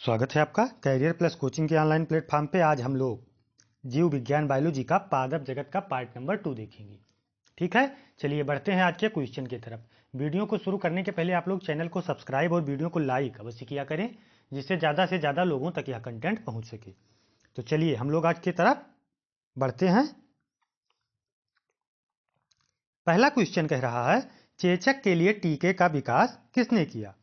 स्वागत है आपका कैरियर प्लस कोचिंग के ऑनलाइन प्लेटफॉर्म पे। आज हम लोग जीव विज्ञान बायोलॉजी का पादप जगत का पार्ट नंबर 2 देखेंगे। ठीक है, चलिए बढ़ते हैं आज के क्वेश्चन की तरफ। वीडियो को शुरू करने के पहले आप लोग चैनल को सब्सक्राइब और वीडियो को लाइक अवश्य किया करें, जिससे ज़्यादा से ज़्यादा लोगों तक यह कंटेंट पहुँच सके। तो चलिए हम लोग आज की तरफ बढ़ते हैं। पहला क्वेश्चन कह रहा है, चेचक के लिए टीके का विकास किसने किया?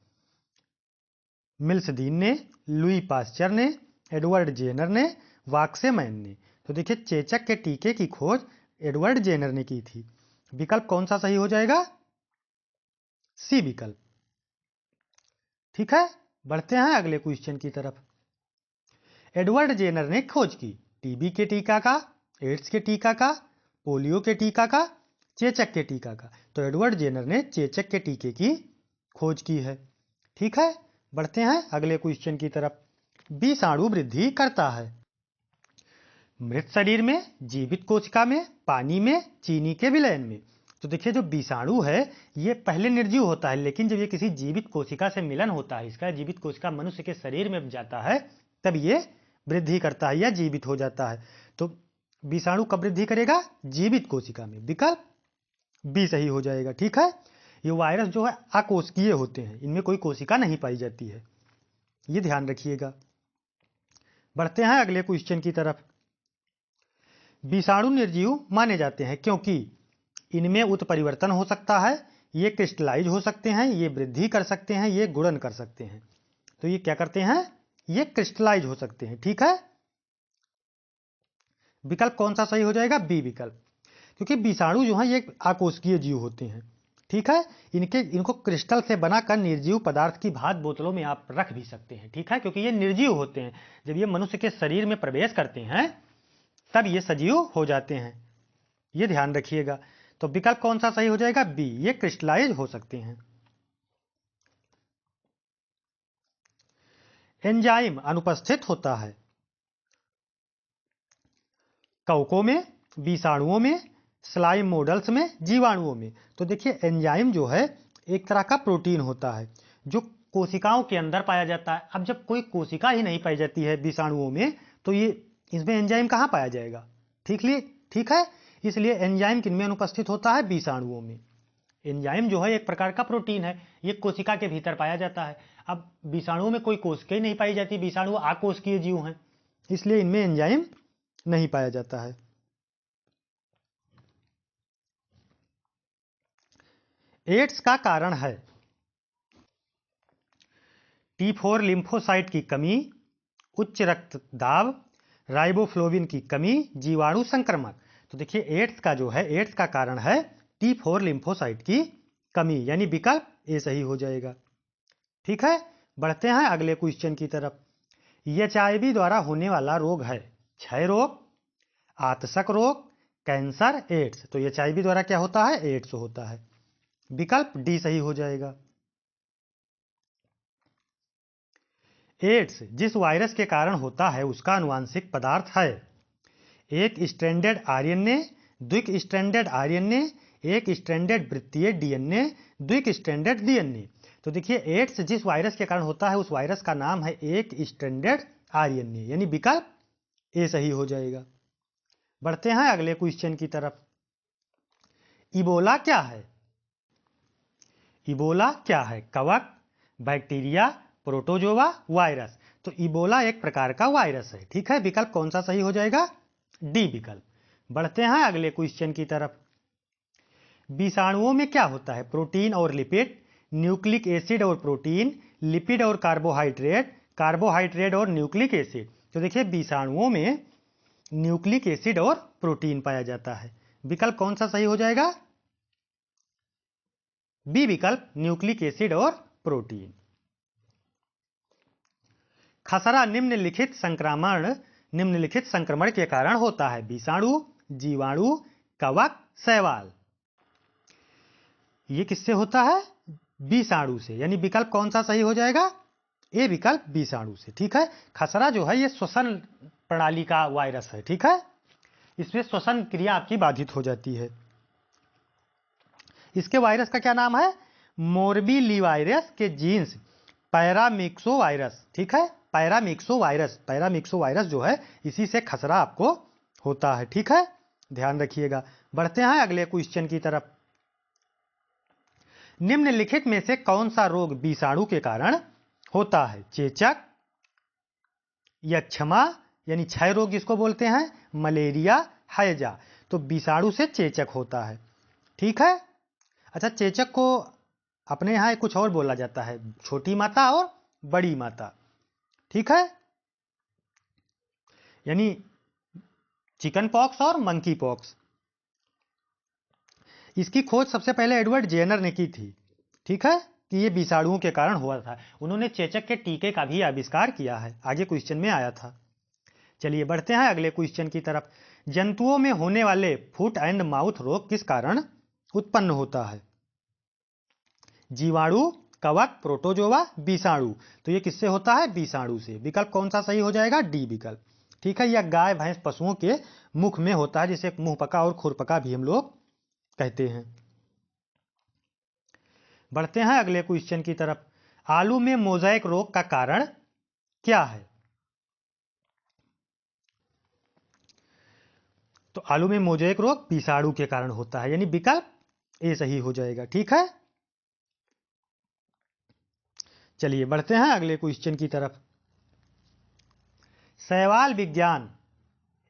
मिल्स दीन ने, लुई पास्चर ने, एडवर्ड जेनर ने, वाक्सेमैन ने। तो देखिए, चेचक के टीके की खोज एडवर्ड जेनर ने की थी। विकल्प कौन सा सही हो जाएगा? सी विकल्प। ठीक है, बढ़ते हैं अगले क्वेश्चन की तरफ। एडवर्ड जेनर ने खोज की टीबी के टीका का, एड्स के टीका का, पोलियो के टीका का, चेचक के टीका का। तो एडवर्ड जेनर ने चेचक के टीके की खोज की है। ठीक है, बढ़ते हैं अगले क्वेश्चन की तरफ। विषाणु वृद्धि करता है मृत शरीर में, जीवित कोशिका में, पानी में, चीनी के विलयन में। तो देखिए, जो विषाणु है ये पहले निर्जीव होता है, लेकिन जब ये किसी जीवित कोशिका से मिलन होता है, इसका जीवित कोशिका मनुष्य के शरीर में जाता है, तब ये वृद्धि करता है या जीवित हो जाता है। तो विषाणु कब वृद्धि करेगा? जीवित कोशिका में। विकल्प बी सही हो जाएगा। ठीक है, ये वायरस जो है अकोशिकीय होते हैं, इनमें कोई कोशिका नहीं पाई जाती है, ये ध्यान रखिएगा। बढ़ते हैं अगले क्वेश्चन की तरफ। विषाणु निर्जीव माने जाते हैं क्योंकि इनमें उत्परिवर्तन हो सकता है, ये क्रिस्टलाइज हो सकते हैं, ये वृद्धि कर सकते हैं, ये गुणन कर सकते हैं। तो ये क्या करते हैं? ये क्रिस्टलाइज हो सकते हैं। ठीक है, विकल्प कौन सा सही हो जाएगा? बी विकल्प। क्योंकि विषाणु जो है ये अकोशिकीय जीव होते हैं। ठीक है, इनको क्रिस्टल से बनाकर निर्जीव पदार्थ की भांति बोतलों में आप रख भी सकते हैं। ठीक है, क्योंकि ये निर्जीव होते हैं। जब ये मनुष्य के शरीर में प्रवेश करते हैं तब ये सजीव हो जाते हैं, ये ध्यान रखिएगा। तो विकल्प कौन सा सही हो जाएगा? बी, ये क्रिस्टलाइज हो सकते हैं। एंजाइम अनुपस्थित होता है कवकों में, विषाणुओं में, स्लाइम मॉडल्स में, जीवाणुओं में। तो देखिए, एंजाइम जो है एक तरह का प्रोटीन होता है जो कोशिकाओं के अंदर पाया जाता है। अब जब कोई कोशिका ही नहीं पाई जाती है विषाणुओं में, तो ये इसमें एंजाइम कहाँ पाया जाएगा? ठीक है, इसलिए एंजाइम किनमें अनुपस्थित होता है? विषाणुओं में। एंजाइम जो है एक प्रकार का प्रोटीन है, ये कोशिका के भीतर पाया जाता है। अब विषाणुओं में कोई कोशिका ही नहीं पाई जाती, विषाणु अकोशिकीय जीव हैं, इसलिए इनमें एंजाइम नहीं पाया जाता है। एड्स का कारण है T4 लिम्फोसाइट की कमी, उच्च रक्तदाब, राइबोफ्लोविन की कमी, जीवाणु संक्रमण। तो देखिए, एड्स का जो है, एड्स का कारण है T4 लिम्फोसाइट की कमी, यानी विकल्प ए सही हो जाएगा। ठीक है, बढ़ते हैं अगले क्वेश्चन की तरफ। HIV द्वारा होने वाला रोग है क्षय रोग, आतशक रोग, कैंसर, एड्स। तो HIV द्वारा क्या होता है? एड्स होता है। विकल्प डी सही हो जाएगा। एड्स जिस वायरस के कारण होता है उसका आनुवांशिक पदार्थ है एक स्ट्रैंडेड आरएनए, द्विक स्ट्रैंडेड आरएनए, एक स्ट्रैंडेड वृत्तीय डीएनए, द्विक स्ट्रैंडेड डीएनए। तो देखिए, एड्स जिस वायरस के कारण होता है उस वायरस का नाम है एक स्ट्रैंडेड आरएनए, यानी विकल्प ए सही हो जाएगा। बढ़ते हैं अगले क्वेश्चन की तरफ। इबोला क्या है? इबोला क्या है? कवक, बैक्टीरिया, प्रोटोजोआ, वायरस। तो इबोला एक प्रकार का वायरस है। ठीक है, विकल्प कौन सा सही हो जाएगा? डी विकल्प। बढ़ते हैं अगले क्वेश्चन की तरफ। विषाणुओं में क्या होता है? प्रोटीन और लिपिड, न्यूक्लिक एसिड और प्रोटीन, लिपिड और कार्बोहाइड्रेट, कार्बोहाइड्रेट और न्यूक्लिक एसिड। तो देखिए, विषाणुओं में न्यूक्लिक एसिड और प्रोटीन पाया जाता है। विकल्प कौन सा सही हो जाएगा? बी विकल्प, न्यूक्लिक एसिड और प्रोटीन। खसरा निम्नलिखित संक्रमण के कारण होता है विषाणु, जीवाणु, कवक, शैवाल। ये किससे होता है? विषाणु से, यानी विकल्प कौन सा सही हो जाएगा? ए विकल्प, विषाणु से। ठीक है, खसरा जो है ये श्वसन प्रणाली का वायरस है। ठीक है, इसमें श्वसन क्रिया आपकी बाधित हो जाती है। इसके वायरस का क्या नाम है? मोरबीलीवायरस के जीन्स पैरामिक्सोवायरस। ठीक है, पैरामिक्सोवायरस, पैरामिक्सोवायरस जो है इसी से खसरा आपको होता है। ठीक है, ध्यान रखिएगा। बढ़ते हैं अगले क्वेश्चन की तरफ। निम्नलिखित में से कौन सा रोग विषाणु के कारण होता है? चेचक, यक्षमा यानी क्षय रोग जिसको बोलते हैं, मलेरिया, हैजा। तो विषाणु से चेचक होता है। ठीक है। अच्छा, चेचक को अपने यहाँ कुछ और बोला जाता है, छोटी माता और बड़ी माता। ठीक है, यानी चिकन पॉक्स और मंकी पॉक्स। इसकी खोज सबसे पहले एडवर्ड जेनर ने की थी। ठीक है, कि ये विषाणुओं के कारण हुआ था। उन्होंने चेचक के टीके का भी आविष्कार किया है, आगे क्वेश्चन में आया था। चलिए बढ़ते हैं अगले क्वेश्चन की तरफ। जंतुओं में होने वाले फुट एंड माउथ रोग किस कारण उत्पन्न होता है? जीवाणु, कवक, प्रोटोजोआ, विषाणु। तो ये किससे होता है? विषाणु से। विकल्प कौन सा सही हो जाएगा? डी विकल्प। ठीक है, यह गाय भैंस पशुओं के मुख में होता है, जिसे मुंहपका और खुरपका भी हम लोग कहते हैं। बढ़ते हैं अगले क्वेश्चन की तरफ। आलू में मोज़ेक रोग का कारण क्या है? तो आलू में मोज़ेक रोग विषाणु के कारण होता है, यानी विकल्प ए सही हो जाएगा। ठीक है, चलिए बढ़ते हैं अगले क्वेश्चन की तरफ। शैवाल विज्ञान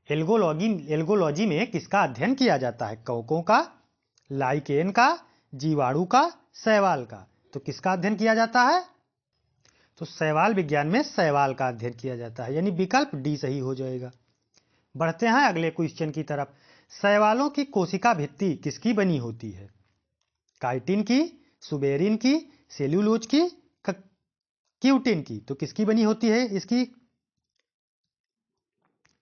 एल्गोलॉजी में किसका अध्ययन किया जाता है? कवकों का, लाइकेन का, जीवाणु का, शैवाल का। तो किसका अध्ययन किया जाता है? तो शैवाल विज्ञान में शैवाल का अध्ययन किया जाता है, यानी विकल्प डी सही हो जाएगा। बढ़ते हैं अगले क्वेश्चन की तरफ। शैवालों की कोशिका भित्ति किसकी बनी होती है? काइटिन की, सुबेरिन की, सेल्यूलोज की, क्यूटिन की। तो किसकी बनी होती है इसकी?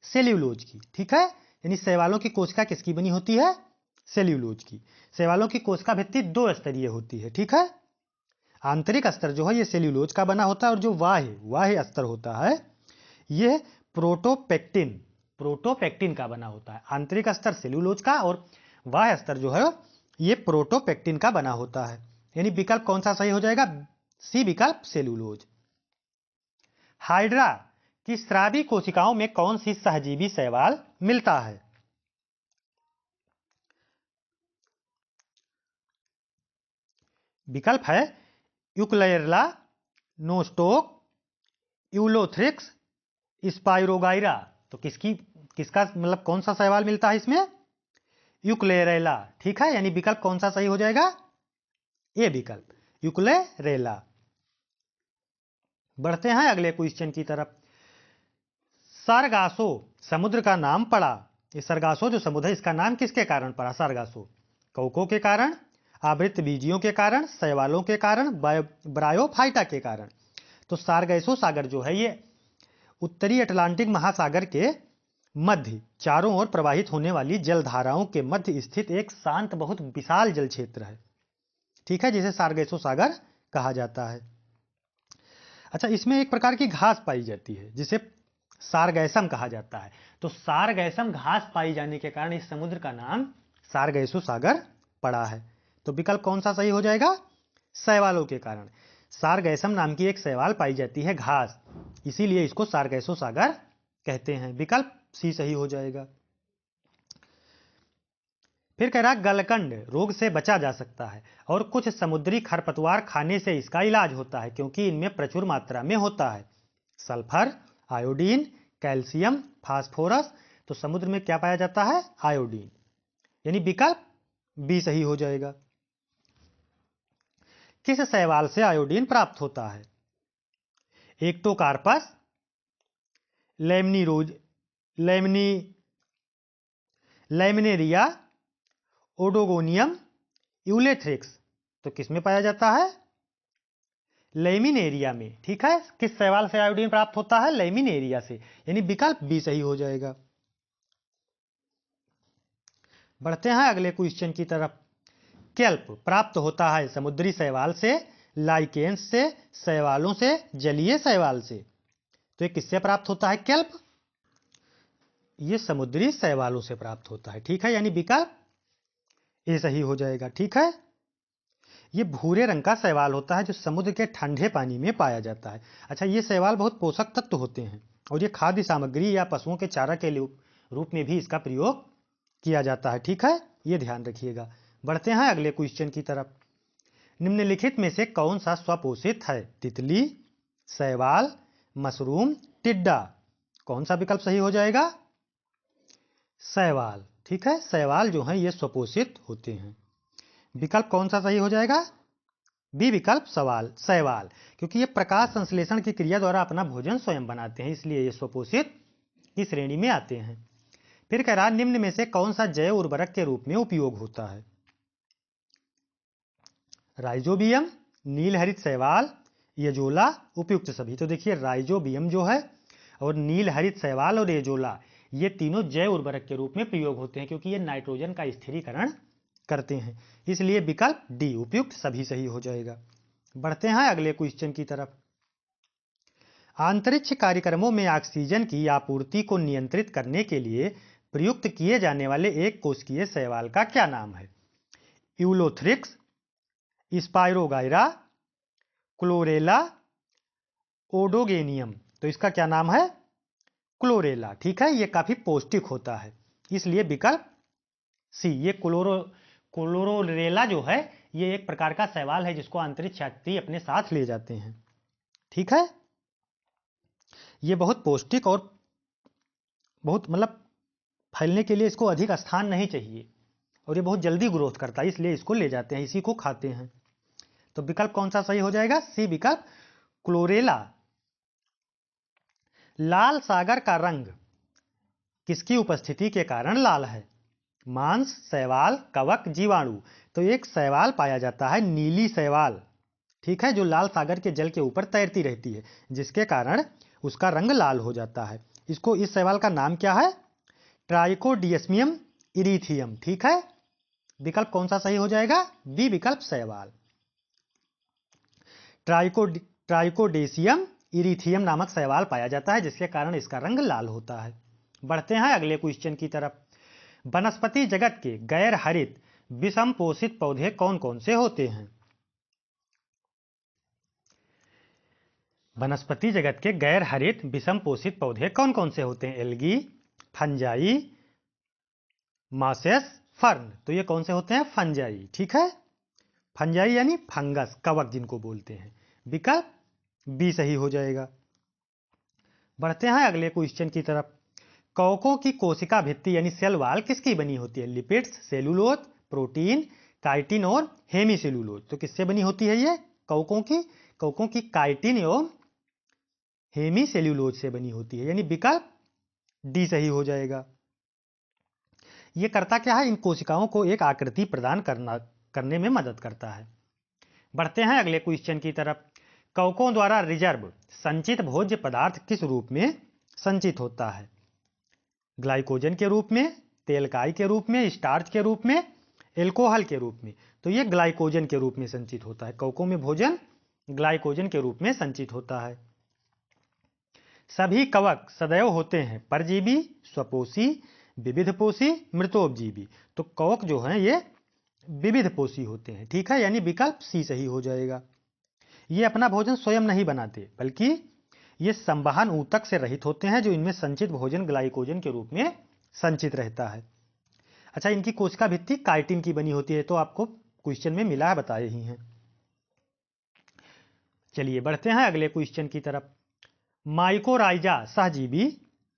सेल्यूलोज की। ठीक है, यानी शैवालों की कोशिका किसकी बनी होती है? सेल्यूलोज की। शैवालों की कोशिका भित्ति दो स्तरीय होती है। ठीक है, आंतरिक स्तर जो है ये सेल्यूलोज का बना होता है, और जो बाह्य स्तर होता है ये प्रोटोपेक्टिन का बना होता है। आंतरिक स्तर सेल्यूलोज का और बाह्य स्तर जो है ये प्रोटोपेक्टिन का बना होता है, यानी विकल्प कौन सा सही हो जाएगा? सी विकल्प, सेल्यूलोज। हाइड्रा की स्रावी कोशिकाओं में कौन सी सहजीवी शैवाल मिलता है? विकल्प है यूक्लेयरला, नोस्टोक, यूलोथ्रिक्स, स्पाइरोगाइरा। तो किसका मतलब कौन सा शैवाल मिलता है इसमें? यूक्लेरेला। ठीक है, यानी विकल्प कौन सा सही हो जाएगा? ए विकल्प, यूक्लेरेला। बढ़ते हैं अगले क्वेश्चन की तरफ। सारगासो समुद्र का नाम पड़ा। ये सरगासो जो समुद्र है इसका नाम किसके कारण पड़ा? सारगासो। कवकों के कारण, आवृत बीजियों के कारण, शैवालों के कारण, ब्रायोफाइटा के कारण। तो सारगैसो सागर जो है ये उत्तरी अटलांटिक महासागर के मध्य चारों ओर प्रवाहित होने वाली जलधाराओं के मध्य स्थित एक शांत बहुत विशाल जल क्षेत्र है। ठीक है, जिसे सारगैसो सागर कहा जाता है। अच्छा, इसमें एक प्रकार की घास पाई जाती है जिसे सारगैसम कहा जाता है। तो सारगैसम घास पाई जाने के कारण इस समुद्र का नाम सारगैसो सागर पड़ा है। तो विकल्प कौन सा सही हो जाएगा? शैवालों के कारण। सारगैसम नाम की एक शैवाल पाई जाती है घास, इसीलिए इसको सारगैसो सागर कहते हैं। विकल्प सी सही हो जाएगा। फिर कह रहा गलकंड रोग से बचा जा सकता है और कुछ समुद्री खरपतवार खाने से इसका इलाज होता है, क्योंकि इनमें प्रचुर मात्रा में होता है सल्फर, आयोडीन, कैल्शियम, फास्फोरस। तो समुद्र में क्या पाया जाता है? आयोडीन, यानी विकल्प बी सही हो जाएगा। किस शैवाल से आयोडीन प्राप्त होता है? Ectocarpus, Laminaria, Oedogonium, Ulothrix. तो किसमें पाया जाता है? लैमिनेरिया में। ठीक है, किस शैवाल से आयोडीन प्राप्त होता है? लैमिनेरिया से, यानी विकल्प बी सही हो जाएगा। बढ़ते हैं अगले क्वेश्चन की तरफ। केल्प प्राप्त होता है समुद्री शैवाल से, लाइकेन्स से, शैवालों से, जलीय शैवाल से। तो ये किससे प्राप्त होता है केल्प? ये समुद्री शैवालों से प्राप्त होता है। ठीक है, यानी विकल्प ए सही हो जाएगा। ठीक है, ये भूरे रंग का शैवाल होता है जो समुद्र के ठंडे पानी में पाया जाता है। अच्छा, ये शैवाल बहुत पोषक तत्व होते हैं और ये खाद्य सामग्री या पशुओं के चारा के रूप में भी इसका प्रयोग किया जाता है। ठीक है, ये ध्यान रखिएगा। बढ़ते हैं अगले क्वेश्चन की तरफ। निम्नलिखित में से कौन सा स्वपोषित है? तितली, शैवाल, मशरूम, टिड्डा। कौन सा विकल्प सही हो जाएगा? शैवाल। ठीक है, शैवाल जो है ये स्वपोषित होते हैं। विकल्प कौन सा सही हो जाएगा? बी विकल्प शैवाल, क्योंकि ये प्रकाश संश्लेषण की क्रिया द्वारा अपना भोजन स्वयं बनाते हैं, इसलिए ये स्वपोषित की श्रेणी में आते हैं। फिर कह रहा है निम्न में से कौन सा जैव उर्वरक के रूप में उपयोग होता है? राइजोबियम, नील हरित शैवाल, एजोला, उपयुक्त सभी। तो देखिए राइजोबियम जो है और नील हरित शैवाल और एजोला ये तीनों जैव उर्वरक के रूप में प्रयोग होते हैं, क्योंकि ये नाइट्रोजन का स्थिरीकरण करते हैं, इसलिए विकल्प डी उपयुक्त सभी सही हो जाएगा। बढ़ते हैं अगले क्वेश्चन की तरफ। अंतरिक्ष कार्यक्रमों में ऑक्सीजन की आपूर्ति को नियंत्रित करने के लिए प्रयुक्त किए जाने वाले एक कोशिकीय शैवाल का क्या नाम है? Ulothrix, Spirogyra, Chlorella, Oedogonium. तो इसका क्या नाम है? क्लोरेला। ठीक है, ये काफी पौष्टिक होता है, इसलिए विकल्प सी। ये क्लोरोरेला जो है ये एक प्रकार का शैवाल है जिसको अंतरिक्ष यात्री अपने साथ ले जाते हैं। ठीक है, ये बहुत पौष्टिक और बहुत फैलने के लिए इसको अधिक स्थान नहीं चाहिए और ये बहुत जल्दी ग्रोथ करता है, इसलिए इसको ले जाते हैं, इसी को खाते हैं। तो विकल्प कौन सा सही हो जाएगा? सी विकल्प क्लोरेला। लाल सागर का रंग किसकी उपस्थिति के कारण लाल है? मांस, शैवाल, कवक, जीवाणु। तो एक शैवाल पाया जाता है नीली शैवाल, ठीक है, जो लाल सागर के जल के ऊपर तैरती रहती है, जिसके कारण उसका रंग लाल हो जाता है। इस शैवाल का नाम क्या है? ट्राइकोडियस्मियम इरीथियम। ठीक है, विकल्प कौन सा सही हो जाएगा? बी विकल्प शैवाल। ट्राइकोडेसियम इरीथियम नामक शैवाल पाया जाता है जिसके कारण इसका रंग लाल होता है। बढ़ते हैं अगले क्वेश्चन की तरफ। वनस्पति जगत के गैर हरित विषम पोषित पौधे कौन कौन से होते हैं? वनस्पति जगत के गैर हरित विषम पोषित पौधे कौन कौन से होते हैं? Algae, fungi, masses, fern. तो ये कौन से होते हैं? फंजाई। ठीक है, फंजाई यानी फंगस, कवक जिनको बोलते हैं। विकल्प बी सही हो जाएगा। बढ़ते हैं अगले क्वेश्चन की तरफ। कवकों की कोशिका भित्ति यानी सेल वॉल किसकी बनी होती है? लिपिड्स, सेलुलोज, प्रोटीन, काइटिन और हेमीसेलुलोज। तो किससे बनी होती है ये? कवकों की काइटिन एवं हेमीसेलुलोज से बनी होती है, यानी विकल्प डी सही हो जाएगा। ये करता क्या है? इन कोशिकाओं को एक आकृति प्रदान करने में मदद करता है। बढ़ते हैं अगले क्वेश्चन की तरफ। कवकों द्वारा रिजर्व संचित भोज्य पदार्थ किस रूप में संचित होता है? ग्लाइकोजन के रूप में, तेलकाई के रूप में, स्टार्च के रूप में, एल्कोहल के रूप में। तो ये ग्लाइकोजन के रूप में संचित होता है। कवकों में भोजन ग्लाइकोजन के रूप में संचित होता है। सभी कवक सदैव होते हैं परजीवी, स्वपोषी, विविधपोषी, मृतोपजीवी। तो कवक जो हैं ये विविधपोषी होते हैं। ठीक है, यानी विकल्प सी सही हो जाएगा। ये अपना भोजन स्वयं नहीं बनाते, बल्कि ये संवहन ऊतक से रहित होते हैं, जो इनमें संचित भोजन ग्लाइकोजन के रूप में संचित रहता है। अच्छा, इनकी कोशिका भित्ति काइटिन की बनी होती है, तो आपको क्वेश्चन में मिला है, बताए ही हैं। चलिए बढ़ते हैं अगले क्वेश्चन की तरफ। माइकोराइजा सहजीवी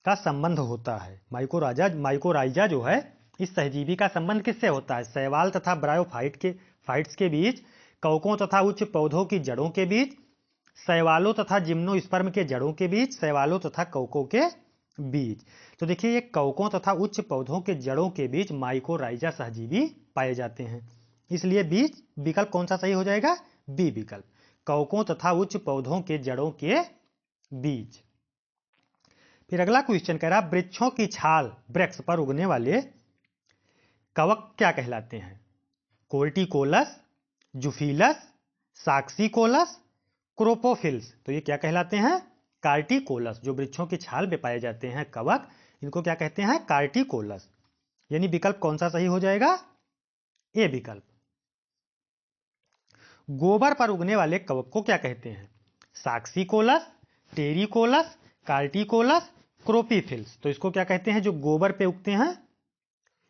का संबंध होता है। माइकोराइजा जो है इस सहजीवी का संबंध किससे होता है? शैवाल तथा ब्रायोफाइट्स के बीच, कवकों तथा उच्च पौधों की जड़ों के बीच, शैवालों तथा जिम्नोस्पर्म के जड़ों के बीच, शैवालों तथा कवकों के बीच। तो देखिए ये कवकों तथा उच्च पौधों के जड़ों के बीच माइकोराइजा सहजीवी पाए जाते हैं, इसलिए विकल्प कौन सा सही हो जाएगा? बी विकल्प, कवकों तथा उच्च पौधों के जड़ों के बीच। फिर अगला क्वेश्चन कह रहा है वृक्षों की छाल वृक्ष पर उगने वाले कवक क्या कहलाते हैं? कोर्टिकोलस, जुफिलस, साक्सिकोलस, क्रोपोफिल्स। तो ये क्या कहलाते हैं? कार्टिकोलस। जो वृक्षों की छाल में पाए जाते हैं कवक, इनको क्या कहते हैं? कार्टिकोलस। यानी विकल्प कौन सा सही हो जाएगा? ए विकल्प। गोबर पर उगने वाले कवक को क्या कहते हैं? साक्सीकोलस, टेरिकोलस, कार्टिकोलस, क्रोपीफिल्स। तो इसको क्या कहते हैं? जो गोबर पे उगते हैं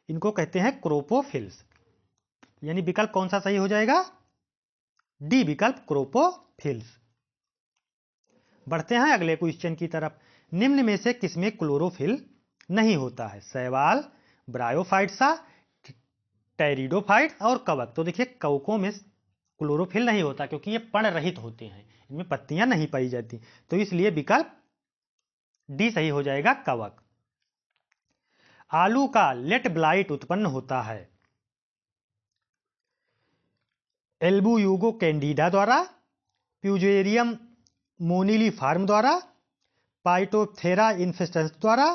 इनको कहते हैं क्रोपोफिल्स। यानी विकल्प कौन सा सही हो जाएगा? डी विकल्प, क्रोपोफिल्स। बढ़ते हैं अगले क्वेश्चन की तरफ। निम्न में से किसमें क्लोरोफिल नहीं होता है? शैवाल, ब्रायोफाइट्सा, टेरिडोफाइट और कवक। तो देखिए कवकों में क्लोरोफिल नहीं होता क्योंकि ये पर्ण रहित होते हैं, इनमें पत्तियां नहीं पाई जाती, तो इसलिए विकल्प डी सही हो जाएगा, कवक। आलू का लेट ब्लाइट उत्पन्न होता है एल्बुयुगो कैंडिडा द्वारा, प्यूजेरियम मोनिलीफार्म द्वारा, पाइटोप्थेरा इन्फेस्टेंस द्वारा,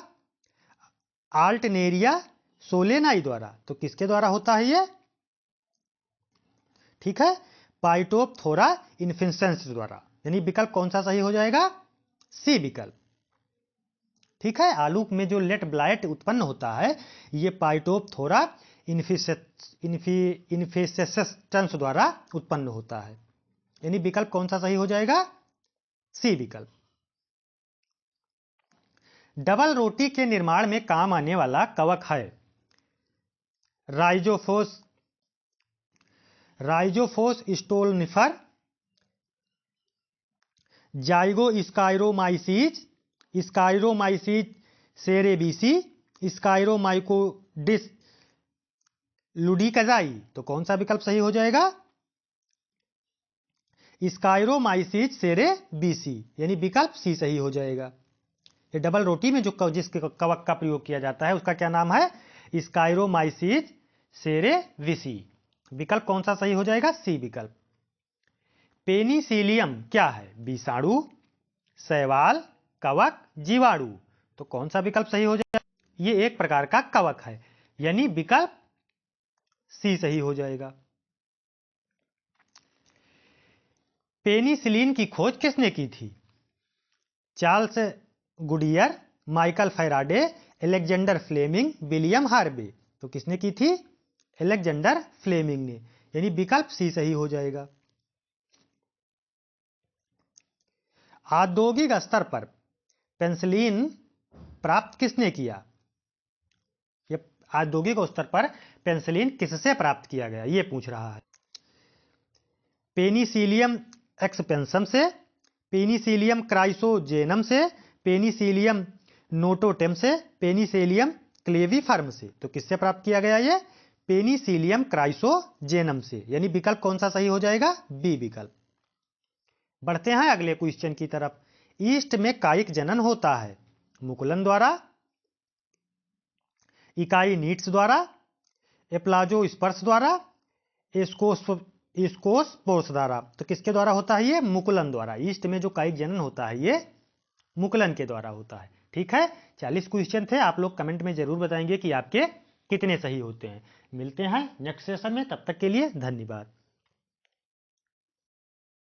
आल्टनेरिया सोलेनाई द्वारा। तो किसके द्वारा होता है ये? ठीक है, पाइटोप्थोरा इन्फेस्टेंस द्वारा। यानी विकल्प कौन सा सही हो जाएगा? सी विकल्प। ठीक है, आलू में जो लेट ब्लाइट उत्पन्न होता है ये पाइटोप्थोरा इन्फेस्टेंस द्वारा उत्पन्न होता है। यानी विकल्प कौन सा सही हो जाएगा? सी विकल्प। डबल रोटी के निर्माण में काम आने वाला कवक है राइजोफोस स्टोल्निफर, जाइगोस्काइरोमाइसीज, स्काइरोमाइसीज सेरेबीसी, स्काइरोमाइकोडिस लुडिकजाई। तो कौन सा विकल्प सही हो जाएगा? स्काइरोमाइसीज सेरेबीसी। यानी विकल्प सी सही हो जाएगा। ये डबल रोटी में जो जिसके कवक का प्रयोग किया जाता है उसका क्या नाम है? स्काइरोमाइसीज सेरेबीसी। विकल्प कौन सा सही हो जाएगा? सी विकल्प। पेनिसिलियम क्या है? विषाणु, शैवाल, कवक, जीवाणु। तो कौन सा विकल्प सही हो जाएगा? ये एक प्रकार का कवक है, यानी विकल्प सी सही हो जाएगा। पेनिसिलिन की खोज किसने की थी? Charles Goodyear, Michael Faraday, Alexander Fleming, William Harvey. तो किसने की थी? अलेक्जेंडर फ्लेमिंग ने। यानी विकल्प सी सही हो जाएगा। औद्योगिक स्तर पर पेनिसिलिन प्राप्त किसने किया? औद्योगिक स्तर पर पेनिसिलिन किससे प्राप्त किया गया ये पूछ रहा है। पेनिसिलियम एक्सपेंसम से, पेनिसिलियम क्राइसोजेनम से, पेनिसिलियम नोटोटेम से, पेनिसिलियम क्लेविफॉर्म से। तो किससे प्राप्त किया गया ये? पेनिसिलियम क्राइसोजेनम से। यानी विकल्प कौन सा सही हो जाएगा? बी विकल्प। बढ़ते हैं अगले क्वेश्चन की तरफ। ईस्ट में कायिक जनन होता है मुकुलन द्वारा, इकाई नीड्स द्वारा, एप्लाजोस्पर्श द्वारा, एस्कोस्पोर्स द्वारा। तो किसके द्वारा होता है ये? मुकुलन द्वारा। ईस्ट में जो कायिक जनन होता है ये मुकुलन के द्वारा होता है। ठीक है, 40 क्वेश्चन थे। आप लोग कमेंट में जरूर बताएंगे कि आपके कितने सही होते हैं। मिलते हैं नेक्स्ट सेशन में, तब तक के लिए धन्यवाद।